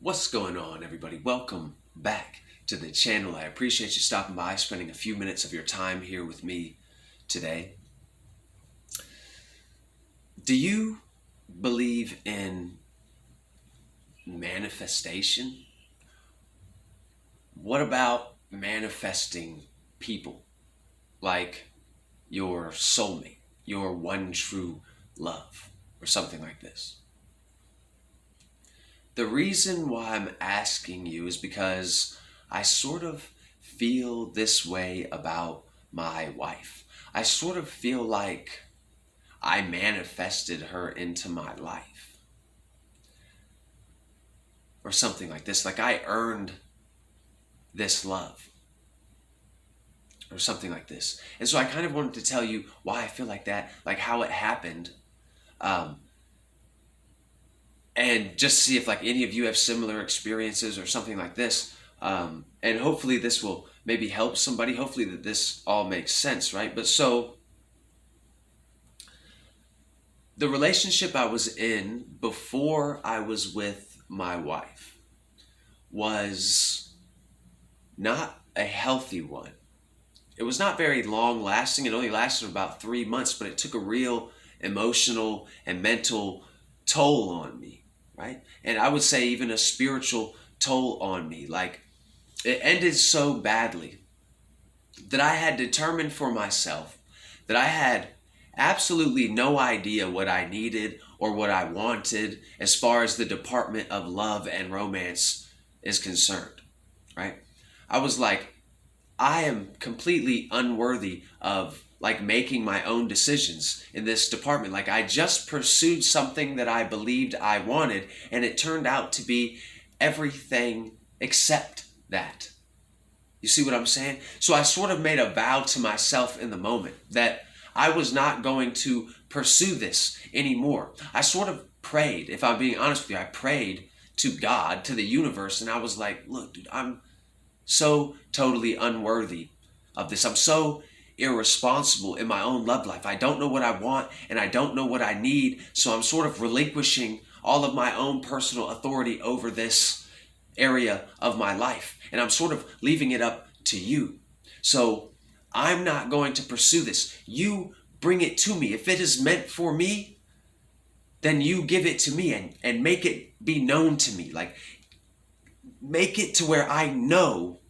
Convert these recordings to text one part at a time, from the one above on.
What's going on, everybody? Welcome back to the channel. I appreciate you stopping by, spending a few minutes of your time here with me today. Do you believe in manifestation? What about manifesting people like your soulmate, your one true love, or something like this? The reason why I'm asking you is because I sort of feel this way about my wife. I sort of feel like I manifested her into my life or something like this. Like I earned this love or something like this. And so I kind of wanted to tell you why I feel like that, like how it happened. And just see if like any of you have similar experiences or something like this. And hopefully this will maybe help somebody. Hopefully that this all makes sense, right? But so the relationship I was in before I was with my wife was not a healthy one. It was not very long lasting. It only lasted about 3 months, but it took a real emotional and mental toll on me, right? And I would say even a spiritual toll on me. Like it ended so badly that I had determined for myself that I had absolutely no idea what I needed or what I wanted as far as the department of love and romance is concerned, right? I was like, I am completely unworthy of like making my own decisions in this department. Like I just pursued something that I believed I wanted, and it turned out to be everything except that. You see what I'm saying? So I sort of made a vow to myself in the moment that I was not going to pursue this anymore. I sort of prayed, if I'm being honest with you, I prayed to God, to the universe, and I was like, look, dude, I'm so totally unworthy of this. I'm so irresponsible in my own love life. I don't know what I want and I don't know what I need. So I'm sort of relinquishing all of my own personal authority over this area of my life. And I'm sort of leaving it up to you. So I'm not going to pursue this. You bring it to me. If it is meant for me, then you give it to me and make it be known to me. Like make it to where I know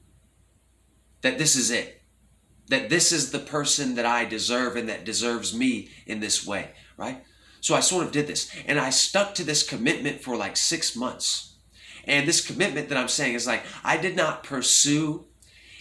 that this is it, that this is the person that I deserve and that deserves me in this way, right? So I sort of did this, and I stuck to this commitment for like 6 months. And this commitment that I'm saying is like, I did not pursue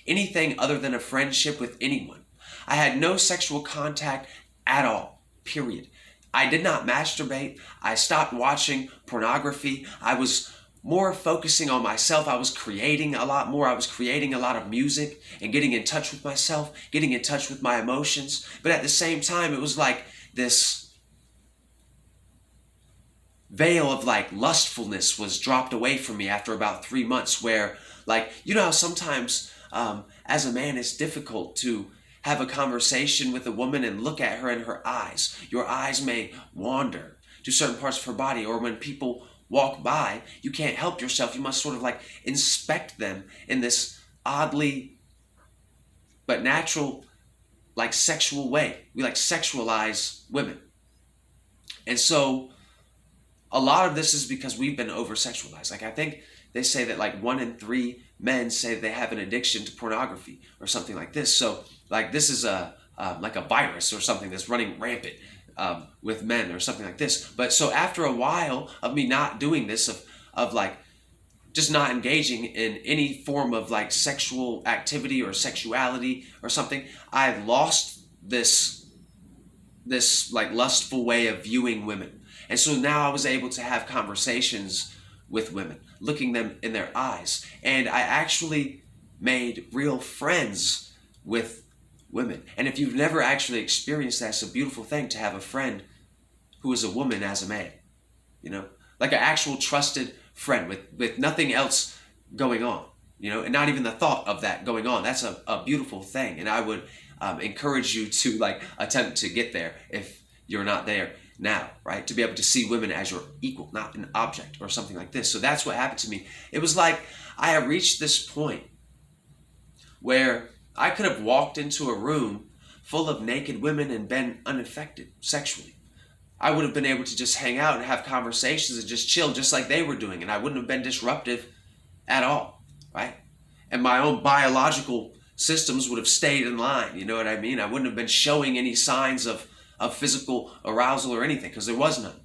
anything other than a friendship with anyone. I had no sexual contact at all, period. I did not masturbate. I stopped watching pornography. I was more focusing on myself. I was creating a lot more. I was creating a lot of music and getting in touch with myself, getting in touch with my emotions. But at the same time, it was like this veil of like lustfulness was dropped away from me after about 3 months, where like, you know how sometimes as a man it's difficult to have a conversation with a woman and look at her in her eyes. Your eyes may wander to certain parts of her body, or when people walk by, you can't help yourself. You must sort of like inspect them in this oddly but natural, like sexual way. We like sexualize women. And so a lot of this is because we've been over sexualized. Like I think they say that like 1 in 3 men say they have an addiction to pornography or something like this. So like this is like a virus or something that's running rampant with men or something like this. But so after a while of me not doing this, of like just not engaging in any form of like sexual activity or sexuality or something, I lost this like lustful way of viewing women. And so now I was able to have conversations with women, looking them in their eyes. And I actually made real friends with women. And if you've never actually experienced that, it's a beautiful thing to have a friend who is a woman as a man, you know, like an actual trusted friend with nothing else going on, you know, and not even the thought of that going on. That's a beautiful thing. And I would encourage you to like attempt to get there if you're not there now, right? To be able to see women as your equal, not an object or something like this. So that's what happened to me. It was like I had reached this point where I could have walked into a room full of naked women and been unaffected sexually. I would have been able to just hang out and have conversations and just chill just like they were doing, and I wouldn't have been disruptive at all, right? And my own biological systems would have stayed in line, you know what I mean? I wouldn't have been showing any signs of physical arousal or anything, because there was none.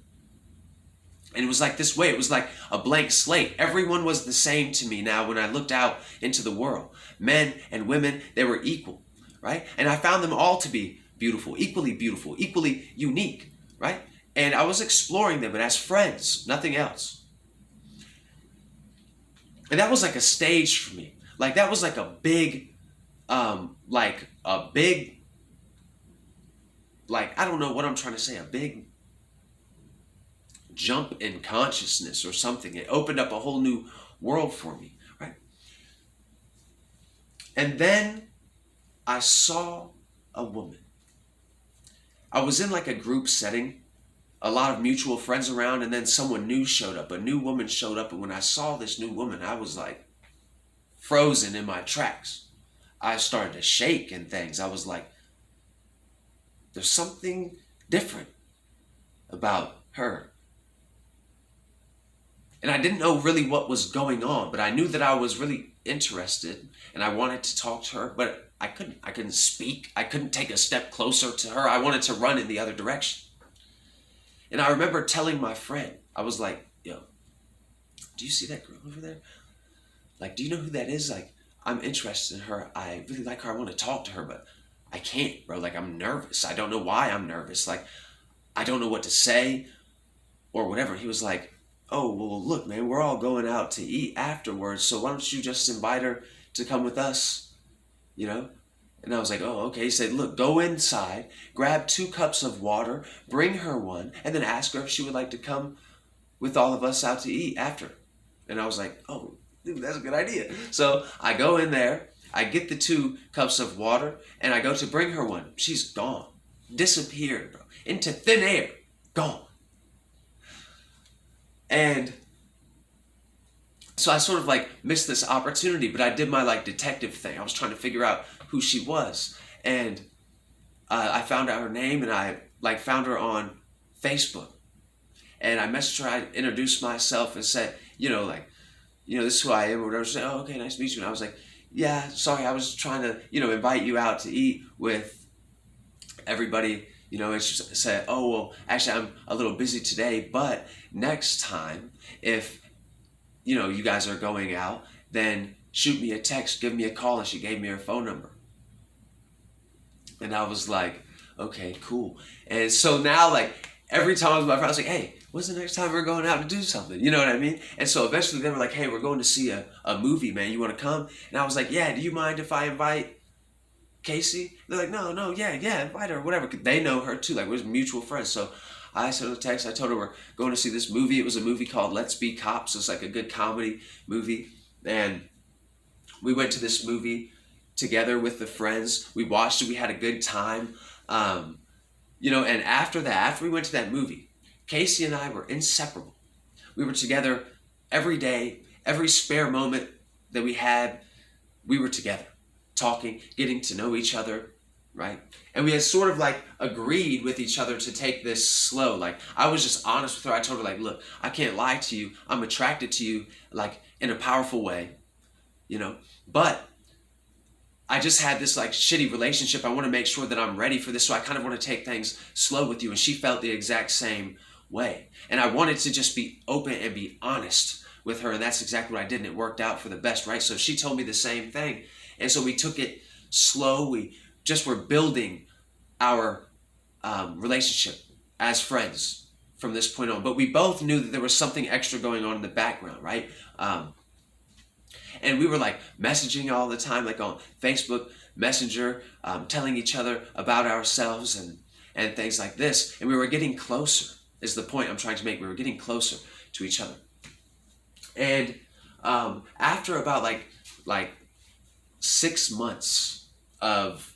And it was like this way, it was like a blank slate. Everyone was the same to me now when I looked out into the world. Men and women, they were equal, right? And I found them all to be beautiful, equally unique, right? And I was exploring them, but as friends, nothing else. And that was like a stage for me. Like that was like a big, like I don't know what I'm trying to say, a big jump in consciousness or something. It opened up a whole new world for me, right? And then I saw a woman. I was in like a group setting, a lot of mutual friends around, and then someone new showed up. A new woman showed up, and when I saw this new woman, I was like frozen in my tracks. I started to shake and things. I was like, there's something different about her. And I didn't know really what was going on, but I knew that I was really interested and I wanted to talk to her, but I couldn't speak. I couldn't take a step closer to her. I wanted to run in the other direction. And I remember telling my friend, I was like, yo, do you see that girl over there? Like, do you know who that is? Like, I'm interested in her. I really like her. I want to talk to her, but I can't, bro. Like, I'm nervous. I don't know why I'm nervous. Like, I don't know what to say or whatever. And he was like, oh, well, look, man, we're all going out to eat afterwards, so why don't you just invite her to come with us, you know? And I was like, oh, okay. He said, look, go inside, grab 2 cups of water, bring her one, and then ask her if she would like to come with all of us out to eat after. And I was like, oh, dude, that's a good idea. So I go in there, I get the 2 cups of water, and I go to bring her one. She's gone. Disappeared, bro. Into thin air. Gone. And so I sort of like missed this opportunity, but I did my like detective thing. I was trying to figure out who she was. And I found out her name, and I like found her on Facebook. And I messaged her, I introduced myself and said, this is who I am or whatever. She said, oh, okay, nice to meet you. And I was like, yeah, sorry, I was trying to, invite you out to eat with everybody. And she said, oh, well, actually, I'm a little busy today, but next time, if, you guys are going out, then shoot me a text, give me a call, and she gave me her phone number. And I was like, okay, cool. And so now, like, every time I was with my friend, I was like, hey, when's the next time we're going out to do something? You know what I mean? And so eventually they were like, hey, we're going to see a movie, man. You want to come? And I was like, yeah, do you mind if I invite Casey? They're like, no, yeah, invite her, whatever. They know her too, like we're mutual friends. So I sent her a text. I told her we're going to see this movie. It was a movie called Let's Be Cops. It's like a good comedy movie. And we went to this movie together with the friends. We watched it. We had a good time. And after we went to that movie, Casey and I were inseparable. We were together every day, every spare moment that we had, we were together, talking, getting to know each other, right? And we had sort of like agreed with each other to take this slow. Like, I was just honest with her. I told her, like, look, I can't lie to you. I'm attracted to you, like, in a powerful way, but I just had this like shitty relationship. I want to make sure that I'm ready for this. So I kind of want to take things slow with you. And she felt the exact same way. And I wanted to just be open and be honest with her. And that's exactly what I did. And it worked out for the best, right? So she told me the same thing. And so we took it slow. We just were building our relationship as friends from this point on. But we both knew that there was something extra going on in the background, right? And we were like messaging all the time, like on Facebook Messenger, telling each other about ourselves and things like this. And we were getting closer, is the point I'm trying to make. We were getting closer to each other. And after about like 6 months of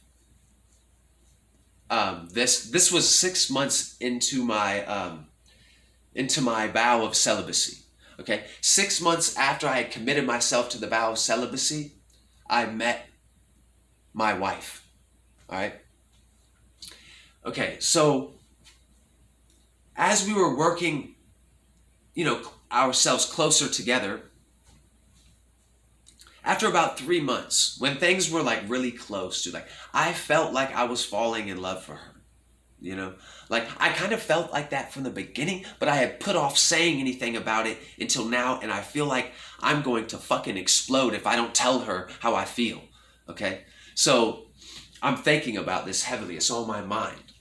this was 6 months into my vow of celibacy. Okay, 6 months after I had committed myself to the vow of celibacy, I met my wife. All right. Okay, so as we were working, ourselves closer together, after about 3 months, when things were like really close to, like, I felt like I was falling in love for her. Like, I kind of felt like that from the beginning, but I had put off saying anything about it until now, and I feel like I'm going to fucking explode if I don't tell her how I feel. Okay, so I'm thinking about this heavily. It's on my mind.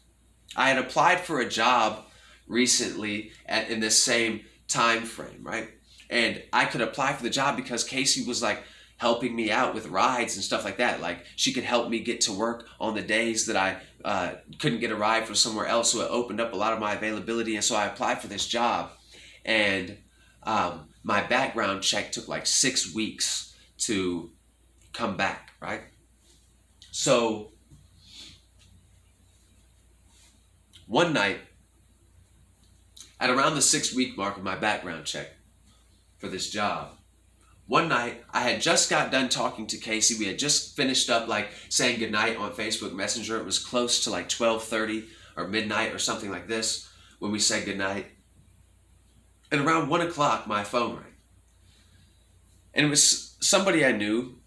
I had applied for a job recently in this same time frame, right? And I could apply for the job because Casey was like helping me out with rides and stuff like that. Like, she could help me get to work on the days that I couldn't get a ride from somewhere else. So it opened up a lot of my availability. And so I applied for this job. And my background check took like 6 weeks to come back, right? So one night, at around the 6-week mark of my background check for this job, one night I had just got done talking to Casey. We had just finished up like saying goodnight on Facebook Messenger. It was close to like 12:30 or midnight or something like this when we said goodnight. And around 1 o'clock, my phone rang. And it was somebody I knew,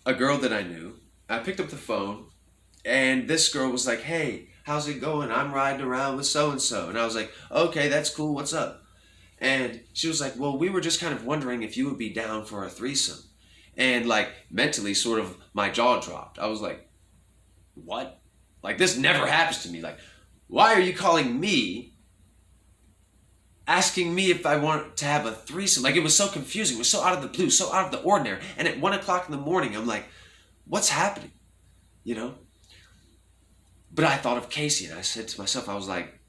a girl that I knew. I picked up the phone, and this girl was like, "Hey, how's it going? I'm riding around with so-and-so." And I was like, "Okay, that's cool. What's up?" And she was like, "Well, we were just kind of wondering if you would be down for a threesome." And like mentally, sort of my jaw dropped. I was like, "What? Like, this never happens to me. Like, why are you calling me, asking me if I want to have a threesome?" Like, it was so confusing. It was so out of the blue, so out of the ordinary. And at 1 o'clock in the morning, I'm like, what's happening? But I thought of Casey, and I said to myself, I was like,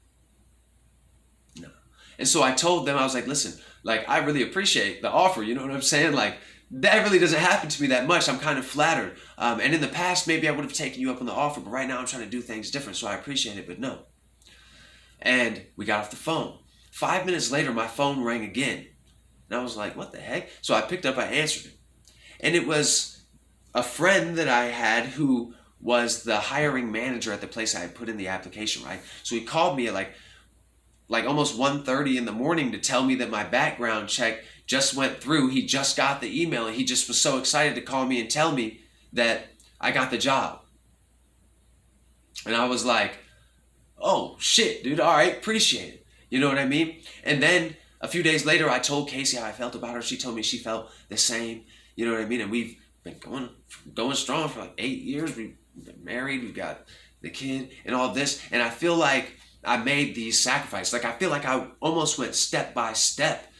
no. And so I told them, I was like, listen, like, I really appreciate the offer. You know what I'm saying? Like, that really doesn't happen to me that much. I'm kind of flattered. And in the past, maybe I would have taken you up on the offer, but right now I'm trying to do things different, so I appreciate it, but no. And we got off the phone. 5 minutes later, my phone rang again. And I was like, what the heck? So I picked up, I answered it. And it was a friend that I had who was the hiring manager at the place I had put in the application, right? So he called me at like almost 1:30 in the morning to tell me that my background check just went through. He just got the email, and he just was so excited to call me and tell me that I got the job. And I was like, oh shit, dude, all right, appreciate it. You know what I mean? And then a few days later, I told Casey how I felt about her. She told me she felt the same. You know what I mean? And we've been going strong for like 8 years. We've been married. We've got the kid and all this. And I feel like I made these sacrifices. Like, I feel like I almost went step by step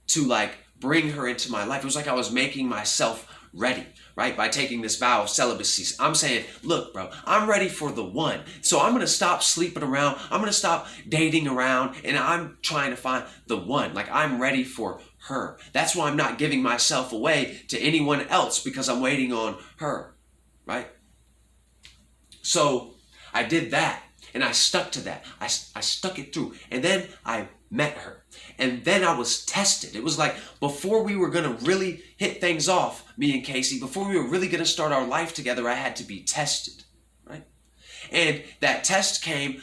to like bring her into my life. It was like I was making myself ready, right? By taking this vow of celibacy. I'm saying, look, bro, I'm ready for the one. So I'm going to stop sleeping around. I'm going to stop dating around, and I'm trying to find the one. Like, I'm ready for her. That's why I'm not giving myself away to anyone else, because I'm waiting on her, right? So I did that, and I stuck to that. I stuck it through, and then I met her. And then I was tested. It was like before we were going to really hit things off, me and Casey, before we were really going to start our life together, I had to be tested, right? And that test came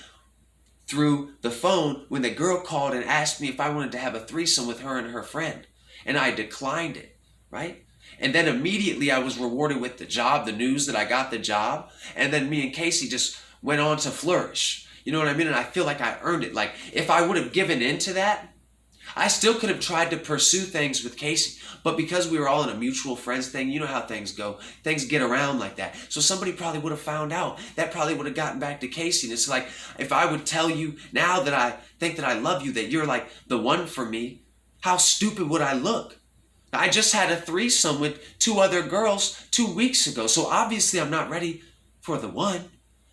through the phone when the girl called and asked me if I wanted to have a threesome with her and her friend. And I declined it, right? And then immediately I was rewarded with the job, the news that I got the job. And then me and Casey just went on to flourish. You know what I mean? And I feel like I earned it. Like, if I would have given in to that, I still could have tried to pursue things with Casey. But because we were all in a mutual friends thing, you know how things go. Things get around like that. So somebody probably would have found out. That probably would have gotten back to Casey. And it's like, if I would tell you now that I think that I love you, that you're like the one for me, how stupid would I look? I just had a threesome with 2 other girls 2 weeks ago. So obviously I'm not ready for the one.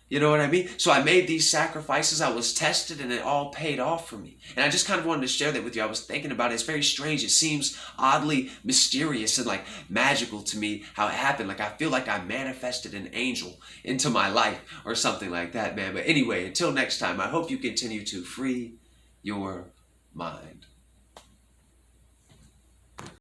You know what I mean? So I made these sacrifices. I was tested and it all paid off for me. And I just kind of wanted to share that with you. I was thinking about it. It's very strange. It seems oddly mysterious and like magical to me how it happened. Like I feel like I manifested an angel into my life or something like that, man. But anyway, until next time, I hope you continue to free your mind.